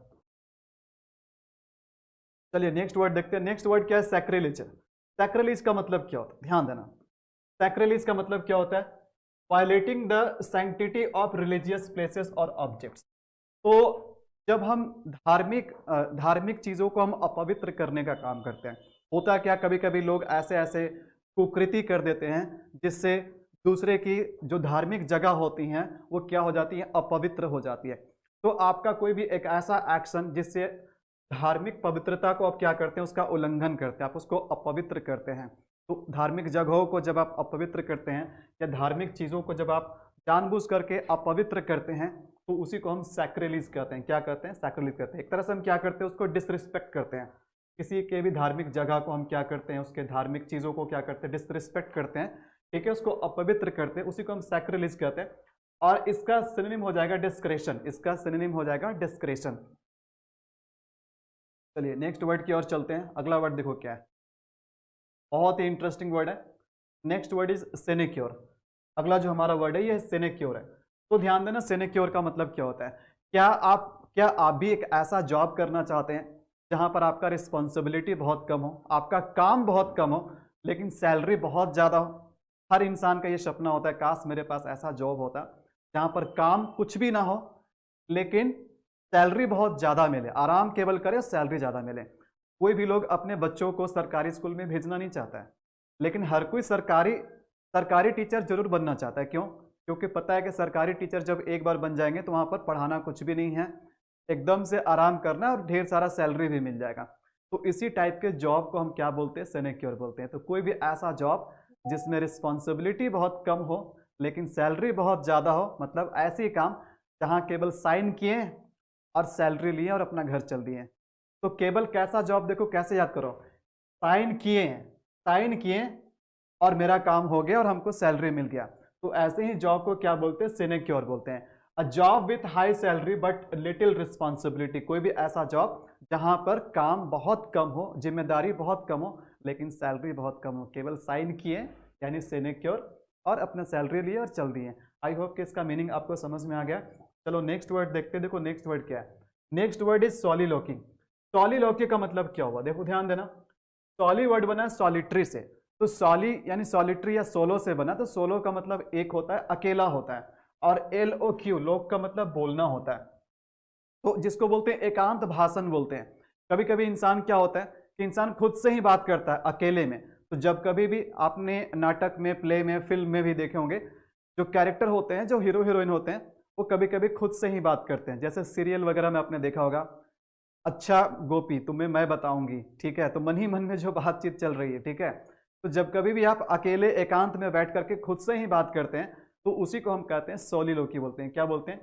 A: चलिए नेक्स्ट वर्ड देखते हैं। नेक्स्ट वर्ड क्या है? सैक्रिलेज। सैक्रिलेज का मतलब क्या होता है? ध्यान देना, सैक्रिलेज का मतलब क्या होता है? Violating the sanctity of religious places और ऑब्जेक्ट्स। तो जब हम धार्मिक चीजों को हम अपवित्र करने का काम करते हैं, होता क्या, कभी कभी लोग ऐसे ऐसे कुकृति कर देते हैं जिससे दूसरे की जो धार्मिक जगह होती हैं वो क्या हो जाती है? अपवित्र हो जाती है। तो आपका कोई भी एक ऐसा एक्शन जिससे धार्मिक पवित्रता को आप क्या करते हैं? उसका उल्लंघन करते हैं, आप उसको अपवित्र करते हैं। तो धार्मिक जगहों को जब आप अपवित्र करते हैं, या धार्मिक चीजों को जब आप जानबूझ करके अपवित्र करते हैं, तो उसी को हम सैक्रिलीज कहते हैं। क्या कहते हैं? सैक्रिलीज कहते हैं। एक तरह से हम क्या करते हैं? उसको डिसरिस्पेक्ट करते हैं। किसी के भी धार्मिक जगह को हम क्या करते हैं? उसके धार्मिक चीजों को क्या करते हैं? डिसरिस्पेक्ट करते हैं, ठीक है, उसको अपवित्र करते हैं, उसी को हम सैक्रिलीज कहते हैं। और इसका सिनोनिम हो जाएगा डिस्क्रेशन। इसका सिनोनिम हो जाएगा डिस्क्रेशन। चलिए नेक्स्ट वर्ड की ओर चलते हैं। अगला वर्ड देखो क्या है, बहुत ही इंटरेस्टिंग वर्ड है। Next word is sinecure. अगला जो हमारा वर्ड है ये सिनेक्योर है। तो ध्यान देना, सिनेक्योर का मतलब क्या होता है? क्या आप भी एक ऐसा जॉब करना चाहते हैं जहां पर आपका रिस्पॉन्सिबिलिटी बहुत कम हो, आपका काम बहुत कम हो, लेकिन सैलरी बहुत ज़्यादा हो? हर इंसान का ये सपना होता है, काश मेरे पास ऐसा जॉब होता जहां पर काम कुछ भी ना हो, लेकिन सैलरी बहुत ज़्यादा मिले, आराम केवल करे, सैलरी ज़्यादा मिले। कोई भी लोग अपने बच्चों को सरकारी स्कूल में भेजना नहीं चाहता है, लेकिन हर कोई सरकारी टीचर जरूर बनना चाहता है। क्यों? क्योंकि पता है कि सरकारी टीचर जब एक बार बन जाएंगे तो वहाँ पर पढ़ाना कुछ भी नहीं है, एकदम से आराम करना और ढेर सारा सैलरी भी मिल जाएगा। तो इसी टाइप के जॉब को हम क्या बोलते हैं? सिनेक्योर बोलते हैं। तो कोई भी ऐसा जॉब जिसमें रिस्पॉन्सिबिलिटी बहुत कम हो लेकिन सैलरी बहुत ज़्यादा हो, मतलब ऐसे काम जहाँ केवल साइन किए और सैलरी लिए और अपना घर चल दिए। तो केवल कैसा जॉब, देखो कैसे याद करो, साइन किए और मेरा काम हो गया और हमको सैलरी मिल गया। तो ऐसे ही जॉब को क्या बोलते हैं, सिनेक्योर बोलते हैं। A job with high salary but little responsibility, कोई भी ऐसा जॉब जहां पर काम बहुत कम हो, जिम्मेदारी बहुत कम हो, लेकिन सैलरी बहुत कम हो, केवल साइन किए यानी सिनेक्योर और अपना सैलरी लिए और चल दिए। आई होप कि इसका मीनिंग आपको समझ में आ गया। चलो नेक्स्ट वर्ड देखते हैं। देखो नेक्स्ट वर्ड क्या है, नेक्स्ट वर्ड इज सॉलिलोकी। सॉलिलोकी का मतलब क्या हुआ, देखो ध्यान देना। सॉली वर्ड बना है सॉलिटरी से, तो सॉली यानी सॉलिटरी या सोलो से बना, तो सोलो का मतलब एक होता है, अकेला होता है, और LOQ लोक का मतलब बोलना होता है। तो जिसको बोलते हैं एकांत भाषण बोलते हैं। कभी कभी इंसान क्या होता है कि इंसान खुद से ही बात करता है अकेले में। तो जब कभी भी आपने नाटक में, प्ले में, फिल्म में भी देखे होंगे, जो कैरेक्टर होते हैं, जो हीरो हीरोइन होते हैं, वो कभी कभी खुद से ही बात करते हैं। जैसे सीरियल वगैरह में आपने देखा होगा, अच्छा गोपी तुम्हें मैं बताऊंगी, ठीक है, तो मन ही मन में जो बातचीत चल रही है, ठीक है। तो जब कभी भी आप अकेले एकांत में बैठ करके खुद से ही बात करते हैं, तो उसी को हम कहते हैं सोलिलोकी बोलते हैं। क्या बोलते हैं,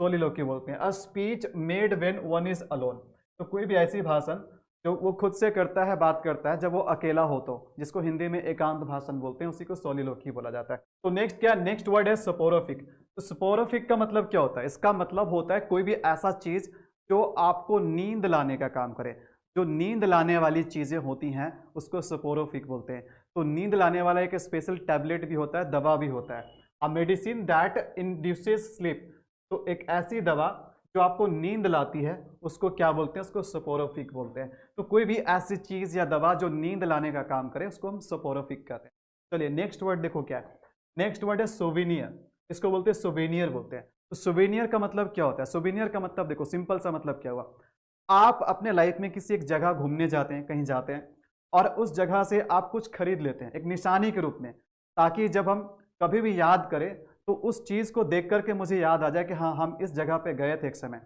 A: सोलिलोकी बोलते हैं। A speech made when one is alone, तो कोई भी ऐसी भाषण जो वो खुद से करता है, बात करता है जब वो अकेला हो, तो जिसको हिंदी में एकांत भाषण बोलते हैं, उसी को सोलिलोकी बोला जाता है। तो नेक्स्ट क्या, नेक्स्ट वर्ड है सपोरोफिक। तो सपोरोफिक का मतलब क्या होता है, इसका मतलब होता है कोई भी ऐसा चीज जो आपको नींद लाने का काम करे। जो नींद लाने वाली चीजें होती हैं उसको सपोरोफिक बोलते हैं। तो नींद लाने वाला एक स्पेशल टैबलेट भी होता है, दवा भी होता है, a medicine that induces sleep. तो एक ऐसी दवा जो आपको नींद लाती है उसको क्या बोलते हैं, उसको सपोरोफिक बोलते हैं। तो कोई भी ऐसी चीज या दवा जो नींद लाने का काम करे उसको हम सपोरोफिक कहते हैं। चलिए नेक्स्ट वर्ड देखो क्या है, नेक्स्ट वर्ड है सोवेनियर। इसको बोलते हैं सोवेनियर बोलते हैं। तो सोवेनियर का मतलब क्या होता है, सोवेनियर का मतलब देखो सिंपल सा मतलब क्या हुआ, आप अपने लाइफ में किसी एक जगह घूमने जाते हैं, कहीं जाते हैं, और उस जगह से आप कुछ खरीद लेते हैं एक निशानी के रूप में, ताकि जब हम कभी भी याद करें तो उस चीज को देख करके मुझे याद आ जाए कि हाँ हम इस जगह पे गए थे एक समय।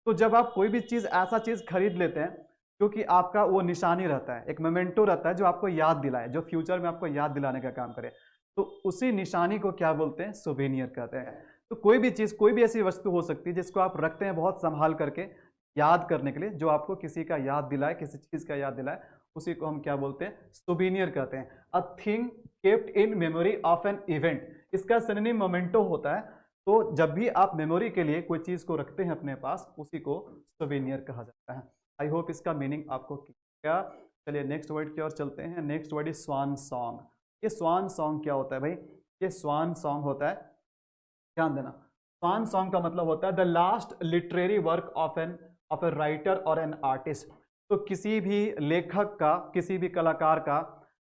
A: तो जब आप कोई भी चीज, ऐसा चीज खरीद लेते हैं जो कि आपका वो निशानी रहता है, एक मोमेंटो रहता है जो आपको याद दिलाए, जो फ्यूचर में आपको याद दिलाने का काम करे, तो उसी निशानी को क्या बोलते हैं, सोवेनियर कहते हैं। तो कोई भी चीज, कोई भी ऐसी वस्तु हो सकती है जिसको आप रखते हैं बहुत संभाल करके याद करने के लिए, जो आपको किसी का याद दिलाए, किसी चीज का याद दिलाए, उसी को हम क्या बोलते हैं, सोवेनियर कहते हैं। A thing kept in memory of an event, इसका सिनोनिम मोमेंटो होता है। तो जब भी आप मेमोरी के लिए कोई चीज को रखते हैं अपने पास, उसी को सोवेनियर कहा जाता है। आई होप इसका मीनिंग आपको क्या। चलिए नेक्स्ट वर्ड की ओर चलते हैं। Next word is swan song. ये स्वान सॉन्ग क्या होता है भाई, ये स्वान सॉन्ग होता है, ध्यान देना, स्वान सॉन्ग का मतलब होता है the last literary work of a writer और एन आर्टिस्ट। तो किसी भी लेखक का, किसी भी कलाकार का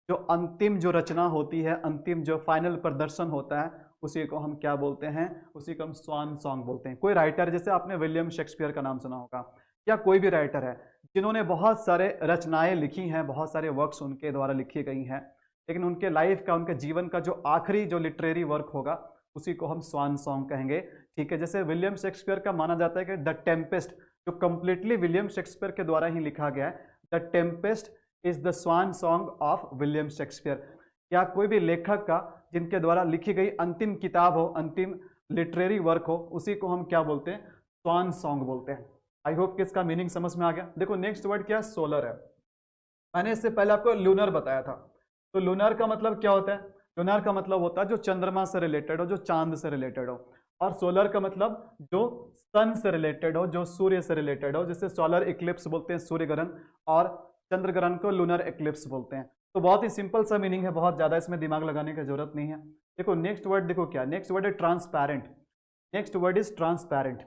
A: जो अंतिम जो रचना होती है, अंतिम जो फाइनल प्रदर्शन होता है, उसी को हम क्या बोलते हैं, उसी को हम स्वान सॉन्ग बोलते हैं। कोई राइटर, जैसे आपने विलियम शेक्सपियर का नाम सुना होगा, या कोई भी राइटर है जिन्होंने बहुत सारे रचनाएं लिखी हैं, बहुत सारे वर्क्स उनके द्वारा लिखी गई हैं, लेकिन उनके लाइफ का, उनके जीवन का जो आखिरी जो लिटरेरी वर्क होगा, उसी को हम स्वान सॉन्ग कहेंगे। ठीक है, जैसे विलियम शेक्सपियर का माना जाता है कि द टेम्पेस्ट, जो कंप्लीटली विलियम शेक्सपियर के द्वारा ही लिखा गया है, the Tempest is the swan song of William Shakespeare. या कोई भी लेखक का जिनके द्वारा लिखी गई अंतिम किताब हो, अंतिम लिटरेरी वर्क हो, उसी को हम क्या बोलते हैं, स्वान सॉन्ग बोलते हैं। आई होप कि इसका मीनिंग समझ में आ गया। देखो नेक्स्ट वर्ड क्या है, सोलर है। मैंने इससे पहले आपको लूनर बताया था। तो लूनर का मतलब क्या होता है, लूनर का मतलब होता है जो चंद्रमा से रिलेटेड हो, जो चांद से रिलेटेड हो। और सोलर का मतलब जो सन से रिलेटेड हो, जो सूर्य से रिलेटेड हो, जिसे सोलर इक्लिप्स बोलते हैं, सूर्य ग्रहण, और चंद्र ग्रहण को लूनर इक्लिप्स बोलते हैं। तो बहुत ही सिंपल सा मीनिंग है, बहुत ज्यादा इसमें दिमाग लगाने की जरूरत नहीं है। देखो नेक्स्ट वर्ड देखो क्या, नेक्स्ट वर्ड है transparent. Next word is transparent.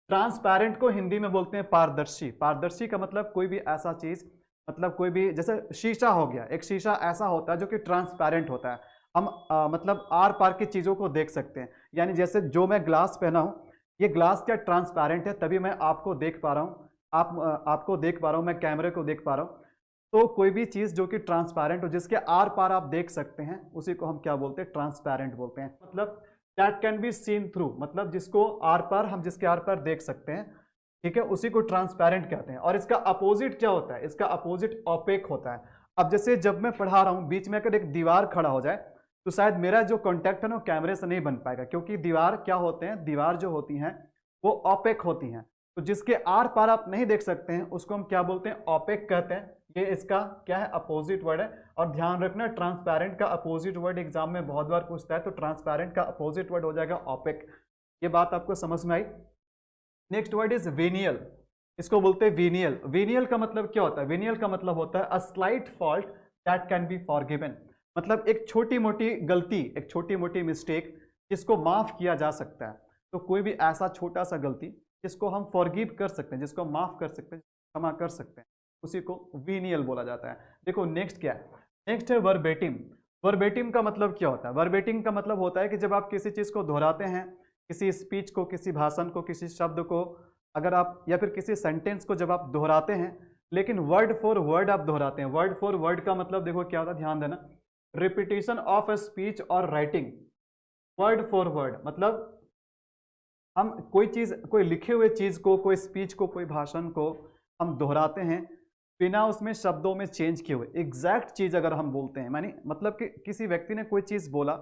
A: Transparent को हिंदी में बोलते हैं पारदर्शी। पारदर्शी का मतलब कोई भी ऐसा चीज, मतलब कोई भी, जैसे शीशा हो गया, एक शीशा ऐसा होता है जो कि ट्रांसपैरेंट होता है। हम मतलब आर पार की चीजों को देख सकते हैं। यानी जैसे जो मैं ग्लास पहना हूं, ये ग्लास क्या ट्रांसपैरेंट है, तभी मैं आपको देख पा रहा हूं, आपको देख पा रहा हूं, मैं कैमरे को देख पा रहा हूं। तो कोई भी चीज जो कि ट्रांसपैरेंट हो, जिसके आर पार आप देख सकते हैं, उसी को हम क्या बोलते हैं, ट्रांसपैरेंट बोलते हैं। मतलब that can be seen through, मतलब जिसको आर पार, हम जिसके आर पार देख सकते हैं, ठीक है, उसी को ट्रांसपैरेंट कहते हैं। और इसका अपोजिट क्या होता है, इसका अपोजिट ओपेक होता है। अब जैसे जब मैं पढ़ा रहा हूं, बीच में अगर एक दीवार खड़ा हो जाए, तो शायद मेरा जो कॉन्टैक्ट है ना कैमरे से नहीं बन पाएगा, क्योंकि दीवार क्या होते हैं, दीवार जो होती हैं वो ओपेक होती हैं। तो जिसके आर पार आप नहीं देख सकते हैं, उसको हम क्या बोलते हैं, ओपेक कहते हैं, ये इसका क्या है, अपोजिट वर्ड है। और ध्यान रखना ट्रांसपेरेंट का अपोजिट वर्ड एग्जाम में बहुत बार पूछता है, तो ट्रांसपेरेंट का अपोजिट वर्ड हो जाएगा ओपेक। ये बात आपको समझ में आई। नेक्स्ट वर्ड इज वेनियल, इसको बोलते हैं वेनियल। वेनियल का मतलब क्या होता है? वेनियल का मतलब होता है a slight fault that can be forgiven, मतलब एक छोटी मोटी गलती, एक छोटी मोटी मिस्टेक जिसको माफ किया जा सकता है। तो कोई भी ऐसा छोटा सा गलती जिसको हम फॉरगिव कर सकते हैं, जिसको माफ कर सकते हैं, क्षमा कर सकते हैं, उसी को वेनियल बोला जाता है। देखो नेक्स्ट क्या है, नेक्स्ट है वर्बेटिम। वर्बेटिम का मतलब क्या होता है? वर्बेटिम का मतलब होता है कि जब आप किसी चीज को दोहराते हैं, किसी स्पीच को, किसी भाषण को, किसी शब्द को, अगर आप या फिर किसी सेंटेंस को जब आप दोहराते हैं, लेकिन वर्ड फॉर वर्ड आप दोहराते हैं। वर्ड फॉर वर्ड का मतलब देखो क्या होता है, ध्यान देना, रिपीटिशन ऑफ अ स्पीच और राइटिंग। वर्ड फॉर वर्ड मतलब हम कोई चीज, कोई लिखे हुए चीज को, कोई स्पीच को, कोई भाषण को हम दोहराते हैं बिना उसमें शब्दों में चेंज किए हुए। एग्जैक्ट चीज अगर हम बोलते हैं, मानी मतलब कि किसी व्यक्ति ने कोई चीज बोला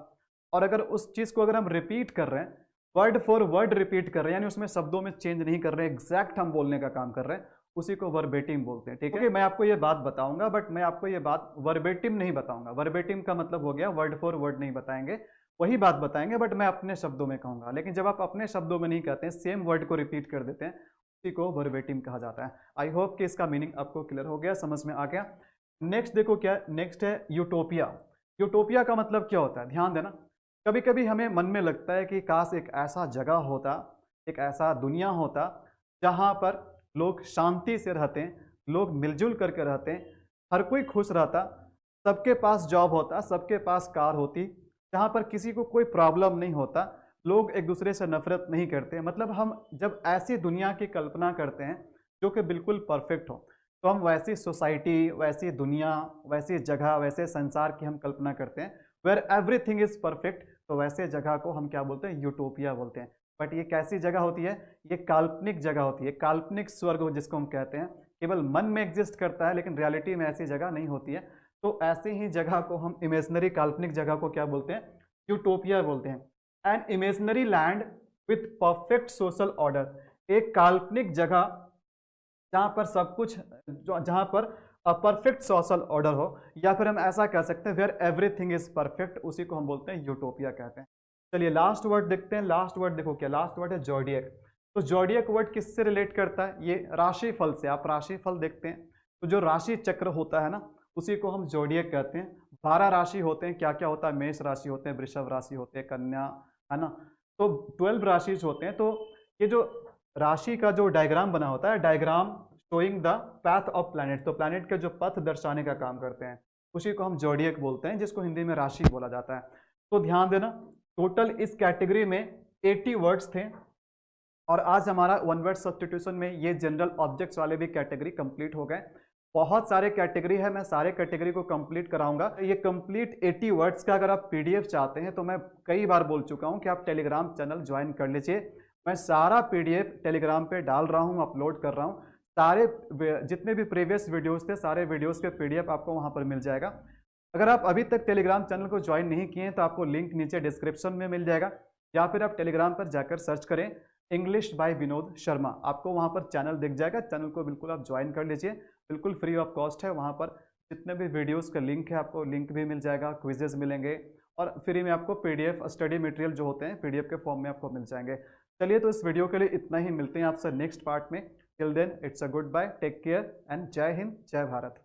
A: और अगर उस चीज को अगर हम रिपीट कर रहे हैं, वर्ड फॉर वर्ड रिपीट कर रहे हैं, यानी उसमें शब्दों में चेंज नहीं कर रहे हैं, एग्जैक्ट हम बोलने का काम कर रहे हैं, उसी को वर्बेटिम बोलते हैं। ठीक है, मैं आपको ये बात बताऊंगा, बट मैं आपको ये बात वर्बेटिम नहीं बताऊंगा। वर्बेटिम का मतलब हो गया वर्ड फॉर वर्ड नहीं बताएंगे, वही बात बताएंगे बट मैं अपने शब्दों में कहूंगा। लेकिन जब आप अपने शब्दों में नहीं कहते हैं, सेम वर्ड को रिपीट कर देते हैं, उसी को वर्बेटिम कहा जाता है। आई होप कि इसका मीनिंग आपको क्लियर हो गया, समझ में आ गया। नेक्स्ट देखो क्या, नेक्स्ट है यूटोपिया। यूटोपिया का मतलब क्या होता है? ध्यान देना, कभी कभी हमें मन में लगता है कि काश एक ऐसा जगह होता, एक ऐसा दुनिया होता जहाँ पर लोग शांति से रहते हैं, लोग मिलजुल करके रहते हैं, हर कोई खुश रहता, सबके पास जॉब होता, सबके पास कार होती, जहाँ पर किसी को कोई प्रॉब्लम नहीं होता, लोग एक दूसरे से नफरत नहीं करते। मतलब हम जब ऐसी दुनिया की कल्पना करते हैं जो कि बिल्कुल परफेक्ट हो, तो हम वैसी सोसाइटी, वैसी दुनिया, वैसी जगह, वैसे संसार की हम कल्पना करते हैं वेयर एवरीथिंग इज परफेक्ट। तो वैसे जगह को हम क्या बोलते हैं? यूटोपिया बोलते हैं। बट ये कैसी जगह होती है? ये काल्पनिक जगह होती है, काल्पनिक स्वर्ग जिसको हम कहते हैं, केवल मन में एग्जिस्ट करता है, लेकिन रियलिटी में ऐसी जगह नहीं होती है। तो ऐसे ही जगह को हम, इमेजनरी काल्पनिक जगह को क्या बोलते हैं? यूटोपिया बोलते हैं। An imaginary land with perfect social order, एक काल्पनिक जगह जहाँ पर सब कुछ, जहाँ पर परफेक्ट सोशल ऑर्डर हो, या फिर हम ऐसा कह सकते हैं वेयर एवरीथिंग इज परफेक्ट, उसी को हम बोलते हैं यूटोपिया कहते हैं। चलिए लास्ट वर्ड देखते हैं। लास्ट वर्ड देखो क्या, लास्ट वर्ड है जोडियक। तो जोडियक वर्ड किससे रिलेट करता है? ये राशि फल से। आप राशि फल देखते हैं तो जो राशि चक्र होता है ना, उसी को हम जोडियक कहते हैं। 12 राशि होते हैं, क्या क्या होता है? मेष राशि होते हैं, वृषभ राशि होते हैं, कन्या, है ना। तो 12 राशि होते हैं। तो ये जो राशि का जो डायग्राम बना होता है, diagram showing the path of planet, तो प्लैनेट के जो पथ दर्शाने का काम करते हैं, उसी को हम जोडियक बोलते हैं, जिसको हिंदी में राशि बोला जाता है। तो ध्यान देना, टोटल इस कैटेगरी में 80 वर्ड्स थे, और आज हमारा वन वर्ड सब्स्टिट्यूशन में ये जनरल ऑब्जेक्ट्स वाले भी कैटेगरी कंप्लीट हो गए। बहुत सारे कैटेगरी है, मैं सारे कैटेगरी को कंप्लीट कराऊंगा। ये कंप्लीट 80 वर्ड्स का अगर आप पीडीएफ चाहते हैं, तो मैं कई बार बोल चुका हूं कि आप टेलीग्राम चैनल ज्वाइन कर लीजिए। मैं सारा पीडीएफ टेलीग्राम पे डाल रहा हूं, अपलोड कर रहा हूं। सारे जितने भी प्रीवियस वीडियोस थे, सारे वीडियोस के पीडीएफ आपको वहां पर मिल जाएगा। अगर आप अभी तक टेलीग्राम चैनल को ज्वाइन नहीं किए हैं, तो आपको लिंक नीचे डिस्क्रिप्शन में मिल जाएगा, या फिर आप टेलीग्राम पर जाकर सर्च करें इंग्लिश बाय विनोद शर्मा, आपको वहां पर चैनल दिख जाएगा। चैनल को बिल्कुल आप ज्वाइन कर लीजिए, बिल्कुल फ्री ऑफ कॉस्ट है। वहां पर जितने भी वीडियोस का लिंक है, आपको लिंक भी मिल जाएगा, क्विजेज मिलेंगे, और फ्री में आपको पीडीएफ स्टडी मटेरियल जो होते हैं पीडीएफ के फॉर्म में आपको मिल जाएंगे। चलिए, तो इस वीडियो के लिए इतना ही, मिलते हैं आपसे नेक्स्ट पार्ट में। Till then it's a goodbye, take care and Jai Hind, जय भारत।